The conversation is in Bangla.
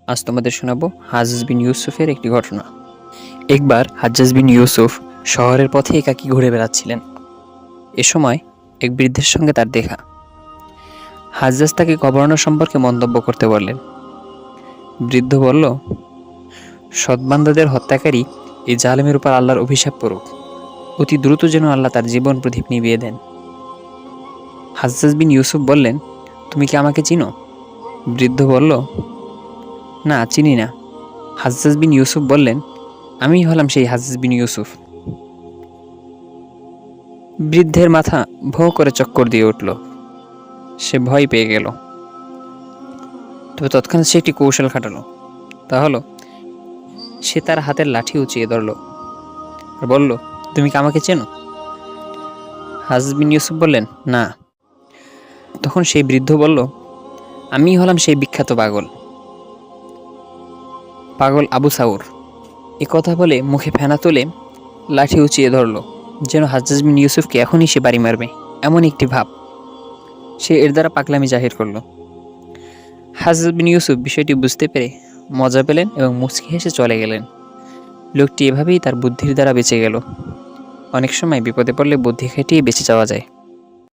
আজ তোমাদের শোনাবো হাজ্জাজ বিন ইউসুফের একটি ঘটনা। একবার হাজ্জাজ বিন ইউসুফ শহরের পথে একাকী ঘুরে বেড়াচ্ছিলেন। এ সময় এক বৃদ্ধের সঙ্গে তার দেখা। হাজ্জাজ তাকে কবরানো সম্পর্কে মন্তব্য করতে বললেন। বৃদ্ধ বলল, সৎবান্দাদের হত্যাকারী এই জালেমের উপর আল্লাহর অভিশাপ পড়ুক। অতি দ্রুত যেন আল্লাহ তার জীবন প্রদীপ নিভিয়ে দেন। হাজ্জাজ বিন ইউসুফ বললেন, তুমি কি আমাকে চিনো? বৃদ্ধ বলল, না, চিনি না। হাজ্জাজ বিন ইউসুফ বললেন, আমিই হলাম সেই হাজ্জাজ বিন ইউসুফ। বৃদ্ধের মাথা ভোঁ করে চক্কর দিয়ে উঠল। সে ভয় পেয়ে গেল। তবে তৎক্ষণাৎ সে একটি কৌশল খাটালো। তা হলো, সে তার হাতের লাঠি উঁচিয়ে ধরল আর বলল, তুমি কি আমাকে চেনো? হাজ্জাজ বিন ইউসুফ বললেন, না। তখন সেই বৃদ্ধ বলল, আমিই হলাম সেই বিখ্যাত পাগল আবু সাউর। এ কথা বলে মুখে ফেনা তুলে লাঠি উঁচিয়ে ধরল, যেন হাজ্জাজ বিন ইউসুফকে এখনই সে বাড়ি মারবে, এমন একটি ভাব। সে এর দ্বারা পাগলামি জাহির করল। হাজ্জাজ বিন ইউসুফ বিষয়টি বুঝতে পেরে মজা পেলেন এবং মুচকি হেসে চলে গেলেন। লোকটি এভাবেই তার বুদ্ধির দ্বারা বেঁচে গেল। অনেক সময় বিপদে পড়লে বুদ্ধি খাটিয়ে বেঁচে যাওয়া যায়।